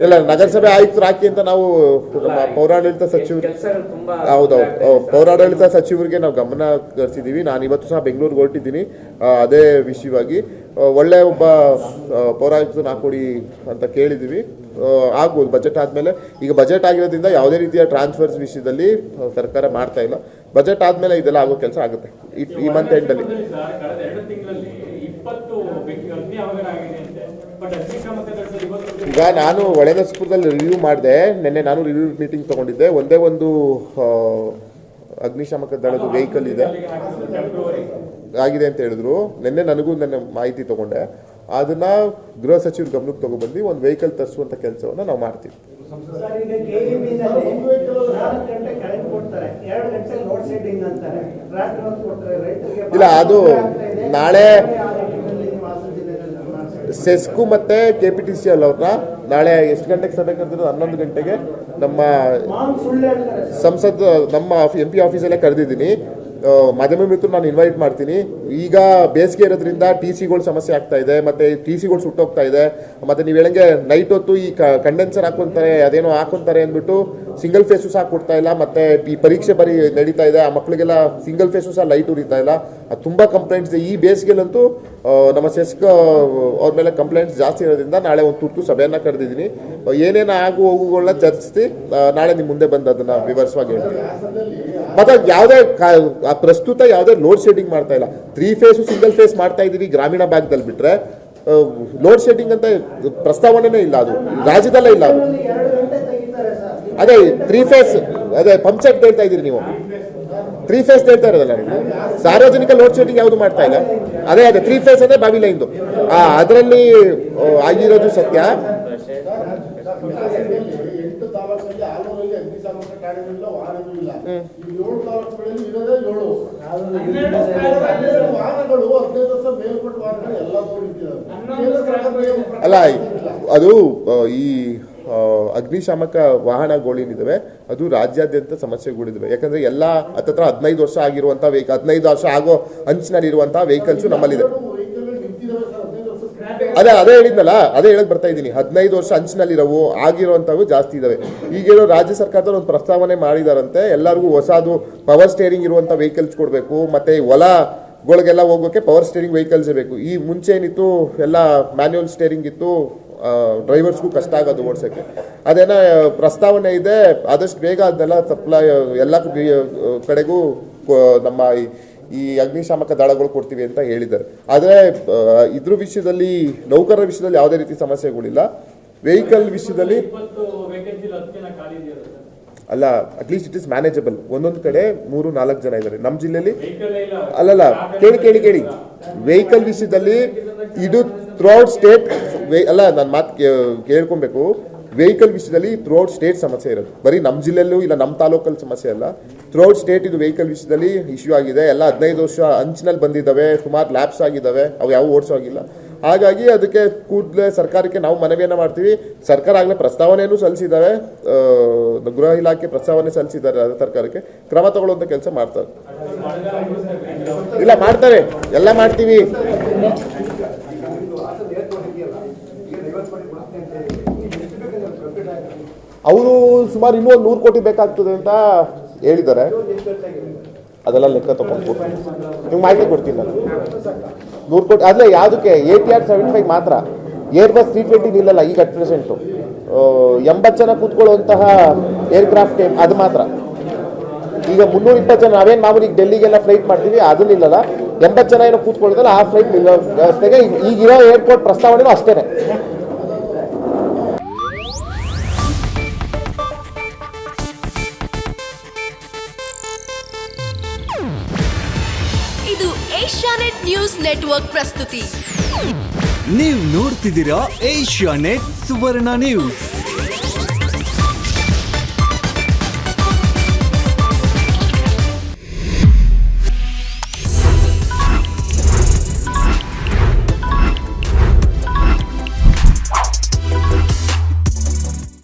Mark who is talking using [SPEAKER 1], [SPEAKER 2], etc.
[SPEAKER 1] ಇಲ್ಲ, ನಗರಸಭೆ ಆಯುಕ್ತರು ಹಾಕಿ ಅಂತ ನಾವು ನಮ್ಮ ಪೌರಾಡಳಿತ ಸಚಿವರು, ಹೌದೌದು, ಪೌರಾಡಳಿತ ಸಚಿವರಿಗೆ ನಾವು ಗಮನ ಹರಿಸಿದ್ದೀವಿ. ನಾನು ಇವತ್ತು ಸಹ ಬೆಂಗಳೂರಿಗೆ ಹೊರಟಿದ್ದೀನಿ ಅದೇ ವಿಷಯವಾಗಿ. ಒಳ್ಳೆ ಒಬ್ಬ ಪೌರಾಯುಕ್ತನ ಹಾಕೊಡಿ ಅಂತ ಕೇಳಿದ್ದೀವಿ. ಆಗ್ಬೋದು ಬಜೆಟ್ ಆದಮೇಲೆ. ಈಗ ಬಜೆಟ್ ಆಗಿರೋದ್ರಿಂದ ಯಾವುದೇ ರೀತಿಯ ಟ್ರಾನ್ಸ್ಫರ್ಸ್ ವಿಷಯದಲ್ಲಿ ಸರ್ಕಾರ ಮಾಡ್ತಾ ಇಲ್ಲ. ಬಜೆಟ್ ಆದಮೇಲೆ ಇದೆಲ್ಲ ಆಗೋ ಕೆಲಸ ಆಗುತ್ತೆ ಈ ಮಂತ್ ಎಂಡಲ್ಲಿ. ಈಗ ನಾನು ಹೊಳೆನರಸೀಪುರದಲ್ಲಿ ರಿವ್ಯೂ ಮಾಡಿದೆ. ನಿನ್ನೆ ನಾನು ರಿವ್ಯೂ ಮೀಟಿಂಗ್ ತೊಗೊಂಡಿದ್ದೆ. ಒಂದೇ ಒಂದು ಅಗ್ನಿಶಾಮಕ ದಳದ ವೆಹಿಕಲ್ ಇದೆ ಆಗಿದೆ ಅಂತ ಹೇಳಿದ್ರು. ನಿನ್ನೆ ನನಗೂ ನನ್ನ ಮಾಹಿತಿ ತೊಗೊಂಡೆ. ಅದನ್ನ ಗೃಹ ಸಚಿವರು ಗಮನಕ್ಕೆ ತಗೊಬಂದು ಒಂದು ವೆಹಿಕಲ್ ತರಿಸುವಂಥ ಕೆಲಸವನ್ನು ನಾವು ಮಾಡ್ತೀವಿ. ಇಲ್ಲ, ಅದು ನಾಳೆ ಸೆಸ್ಕು ಮತ್ತು KPTCL ಅವ್ರನ್ನ ನಾಳೆ ಎಷ್ಟು ಗಂಟೆಗೆ ಸಭೆ ಕರೆದಿರೋದು? 11 ಗಂಟೆಗೆ ನಮ್ಮ ಸಂಸತ್ ನಮ್ಮ MP ಆಫೀಸಲ್ಲೇ ಕರೆದಿದ್ದೀನಿ. ಮಾಧ್ಯಮ ಮಿತ್ರರು ನಾನು ಇನ್ವೈಟ್ ಮಾಡ್ತೀನಿ. ಈಗ ಬೇಸಿಗೆ ಇರೋದ್ರಿಂದ TCಗಳು ಸಮಸ್ಯೆ ಆಗ್ತಾ ಇದೆ, ಮತ್ತು TCಗಳು ಸುಟ್ಟೋಗ್ತಾ ಇದೆ. ಮತ್ತು ನೀವು ಹೇಳಂಗೆ ನೈಟ್ ಹೊತ್ತು ಈ ಕಂಡೆನ್ಸರ್ ಹಾಕೊಂತಾರೆ, ಅದೇನೋ ಹಾಕೊಂತಾರೆ ಅಂದ್ಬಿಟ್ಟು ಸಿಂಗಲ್ ಫೇಸು ಸಹ ಕೊಡ್ತಾ ಇಲ್ಲ. ಮತ್ತು ಈ ಪರೀಕ್ಷೆ ಬರೀ ನಡೀತಾ ಇದೆ, ಆ ಮಕ್ಕಳಿಗೆಲ್ಲ ಸಿಂಗಲ್ ಫೇಸು ಸಹ ಲೈಟ್ ಉರಿತಾ ಇಲ್ಲ. ಅದು ತುಂಬ ಕಂಪ್ಲೇಂಟ್ಸ್ ಇದೆ. ಈ ಬೇಸಿಗೆಲಂತೂ ನಮ್ಮ ಸೆಸ್ಕ್ ಅವ್ರ ಮೇಲೆ ಕಂಪ್ಲೇಂಟ್ಸ್ ಜಾಸ್ತಿ ಇರೋದ್ರಿಂದ ನಾಳೆ ಒಂದು ತುರ್ತು ಸಭೆಯನ್ನು ಕರೆದಿದ್ದೀನಿ. ಏನೇನು ಆಗು ಹೋಗುಗಳನ್ನ ಚರ್ಚಿಸಿ ನಾಳೆ ನಿಮ್ಮ ಮುಂದೆ ಬಂದು ಅದನ್ನು ವಿವರಿಸುವಾಗಿ ಹೇಳ್ತೀನಿ. ಮತ್ತು ಯಾವುದೇ ಪ್ರಸ್ತುತ ಯಾವುದೇ ಲೋಡ್ ಶೆಡ್ಡಿಂಗ್ ಮಾಡ್ತಾ ಇಲ್ಲ. 3 ಫೇಸು ಸಿಂಗಲ್ ಫೇಸ್ ಮಾಡ್ತಾ ಇದ್ದೀವಿ ಗ್ರಾಮೀಣ ಭಾಗದಲ್ಲಿ ಬಿಟ್ಟರೆ. ಲೋಡ್ ಶೆಡ್ಡಿಂಗ್ ಅಂತ ಪ್ರಸ್ತಾವನೆನೇ ಇಲ್ಲ, ಅದು ರಾಜ್ಯದಲ್ಲೇ ಇಲ್ಲ. ಅದು ಅದೇ 3 ಫೇಸ್, ಅದೇ ಪಂಪ್ ಸೆಟ್ ಹೇಳ್ತಾ ಇದ್ದೀರಿ ನೀವು. 3 ಫೇಸ್ ಹೇಳ್ತಾ ಇರೋದಲ್ಲ ನೀವು. ಸಾರ್ವಜನಿಕ ಲೋಡ್ ಶೆಡ್ಡಿಂಗ್ ಯಾವುದು ಮಾಡ್ತಾ ಇಲ್ಲ. ಅದೇ 3 ಫೇಸ್ ಅಂದರೆ ಬಾವಿ ಲೈನ್ದು ಅದರಲ್ಲಿ ಆಗಿರೋದು ಸತ್ಯ. ಅಲ್ಲ, ಅದು ಈ ಅಗ್ನಿಶಾಮಕ ವಾಹನಗಳೇನಿದ್ದಾವೆ ಅದು ರಾಜ್ಯಾದ್ಯಂತ ಸಮಸ್ಯೆಗಳಿದ್ದಾವೆ. ಯಾಕಂದ್ರೆ ಎಲ್ಲ ಹತ್ತತ್ರ 15 ವರ್ಷ ಆಗಿರುವಂಥ 15 ವರ್ಷ ಆಗೋ ಹಂಚಿನಲ್ಲಿರುವಂತಹ ವೆಹಿಕಲ್ಸು ನಮ್ಮಲ್ಲಿದೆ. ಅದೇ ಹೇಳಿದ್ನಲ್ಲ, ಅದೇ ಹೇಳಕ್ ಬರ್ತಾ ಇದ್ದೀನಿ. 15 ವರ್ಷ ಹಂಚಿನಲ್ಲಿರೋವು ಆಗಿರುವಂಥವು ಜಾಸ್ತಿ ಇದಾವೆ. ಈಗೇನೋ ರಾಜ್ಯ ಸರ್ಕಾರದಲ್ಲಿ ಒಂದು ಪ್ರಸ್ತಾವನೆ ಮಾಡಿದಾರಂತೆ, ಎಲ್ಲರಿಗೂ ಹೊಸದು ಪವರ್ ಸ್ಟೇರಿಂಗ್ ಇರುವಂಥ ವೆಹಿಕಲ್ಸ್ ಕೊಡಬೇಕು, ಮತ್ತೆ ಹೊಲಗಳಿಗೆಲ್ಲ ಹೋಗೋಕೆ ಪವರ್ ಸ್ಟೇರಿಂಗ್ ವೆಹಿಕಲ್ಸ್ ಬೇಕು. ಈ ಮುಂಚೆ ಏನಿತ್ತು ಎಲ್ಲ ಮ್ಯಾನ್ಯುವಲ್ ಸ್ಟೇರಿಂಗ್ ಇತ್ತು, ಡ್ರೈವರ್ಸ್ಗೂ ಕಷ್ಟ ಆಗೋದು ಓಡಿಸೋಕ್ಕೆ. ಅದೇನ ಪ್ರಸ್ತಾವನೆ ಇದೆ, ಆದಷ್ಟು ಬೇಗ ಅದನ್ನೆಲ್ಲ ಸಪ್ಲೈ ಎಲ್ಲ ಕಡೆಗೂ ನಮ್ಮ ಈ ಅಗ್ನಿಶಾಮಕ ದಳಗಳು ಕೊಡ್ತೀವಿ ಅಂತ ಹೇಳಿದ್ದಾರೆ. ಆದರೆ ಇದ್ರ ವಿಷಯದಲ್ಲಿ, ನೌಕರರ ವಿಷಯದಲ್ಲಿ ಯಾವುದೇ ರೀತಿ ಸಮಸ್ಯೆಗಳಿಲ್ಲ. ವೆಹಿಕಲ್ ವಿಷಯದಲ್ಲಿ ಅಲ್ಲ, ಅಟ್ಲೀಸ್ಟ್ ಇಟ್ ಇಸ್ ಮ್ಯಾನೇಜಬಲ್. ಒಂದೊಂದು ಕಡೆ 3-4 ಜನ ಇದ್ದಾರೆ ನಮ್ಮ ಜಿಲ್ಲೆಯಲ್ಲಿ. ಅಲ್ಲಲ್ಲ, ಕೇಳಿ ವೆಹಿಕಲ್ ವಿಷಯದಲ್ಲಿ ಇದು ಥ್ರೂಔಟ್ ಸ್ಟೇಟ್ ಅಲ್ಲ, ನನ್ನ ಮಾತು ಕೇಳ್ಕೊಬೇಕು. ವೆಹಿಕಲ್ ವಿಷಯದಲ್ಲಿ ಥ್ರೂಔಟ್ ಸ್ಟೇಟ್ ಸಮಸ್ಯೆ ಇರೋದು, ಬರೀ ನಮ್ಮ ಜಿಲ್ಲೆಯಲ್ಲೂ ಇಲ್ಲ ನಮ್ಮ ತಾಲೂಕಲ್ಲಿ ಸಮಸ್ಯೆ ಅಲ್ಲ. ಥ್ರೂಔಟ್ ಸ್ಟೇಟ್ ಇದು ವೆಹಿಕಲ್ ವಿಷಯದಲ್ಲಿ ಇಶ್ಯೂ ಆಗಿದೆ. ಎಲ್ಲ 15 ವರ್ಷ ಹಂಚಿನಲ್ಲಿ ಬಂದಿದ್ದಾವೆ, ಸುಮಾರು ಲ್ಯಾಬ್ಸ್ ಆಗಿದ್ದಾವೆ, ಅವು ಯಾವ ಓಡಿಸೋಗಿಲ್ಲ. ಹಾಗಾಗಿ ಅದಕ್ಕೆ ಕೂಡಲೇ ಸರ್ಕಾರಕ್ಕೆ ನಾವು ಮನವಿಯನ್ನು ಮಾಡ್ತೀವಿ. ಸರ್ಕಾರ ಆಗಲೇ ಪ್ರಸ್ತಾವನೆಯನ್ನು ಸಲ್ಲಿಸಿದ್ದಾರೆ, ಗೃಹ ಇಲಾಖೆ ಪ್ರಸ್ತಾವನೆ ಸಲ್ಲಿಸಿದ್ದಾರೆ ಸರ್ಕಾರಕ್ಕೆ. ಕ್ರಮ ತಗೊಳ್ಳುವಂಥ ಕೆಲಸ ಮಾಡ್ತಾರೆ. ಇಲ್ಲ, ಮಾಡ್ತಾರೆ, ಎಲ್ಲ ಮಾಡ್ತೀವಿ. ಅವರು ಸುಮಾರು ಇನ್ನೂ 100 ಕೋಟಿ ಬೇಕಾಗ್ತದೆ ಅಂತ ಹೇಳಿದ್ದಾರೆ. ಅದೆಲ್ಲ ಲೆಕ್ಕ ತಗೊಂಡು ನಿಮ್ಗೆ ಮಾಹಿತಿ ಕೊಡ್ತೀನಿ ನಾನು. 100 ಕೋಟಿ ಅಲ್ಲೇ ಯಾವುದಕ್ಕೆ? ATR 75 ಮಾತ್ರ. ಏರ್ಬಸ್ 320 ನಿಲ್ಲಲ್ಲ ಈಗ ಅಟ್ ಪ್ರೆಸೆಂಟು. 80 ಜನ ಕೂತ್ಕೊಳ್ಳುವಂತಹ ಏರ್ಕ್ರಾಫ್ಟ್ ಅದು ಮಾತ್ರ. ಈಗ 320 ಜನ ನಾವೇನು ಮಾಮೂಲಿ ಡೆಲ್ಲಿಗೆಲ್ಲ ಫ್ಲೈಟ್ ಮಾಡ್ತೀವಿ ಅದು ನಿಲ್ಲಲ್ಲ. 80 ಜನ ಏನೋ ಕೂತ್ಕೊಳ್ಳೋದಲ್ಲ, ಆ ಫ್ಲೈಟ್ ನಿಲ್ಲೋ ವ್ಯವಸ್ಥೆಗೆ ಈಗಿರೋ ಏರ್ಪೋರ್ಟ್ ಪ್ರಸ್ತಾವನೆಯೂ ಅಷ್ಟೇ.
[SPEAKER 2] ಇದು ಏಷ್ಯಾನೆಟ್ ನ್ಯೂಸ್ ನೆಟ್ವರ್ಕ್ ಪ್ರಸ್ತುತಿ.
[SPEAKER 3] ನೀವು ನೋಡ್ತಿದ್ದೀರಾ ಏಷ್ಯಾನೆಟ್ ಸುವರ್ಣ ನ್ಯೂಸ್.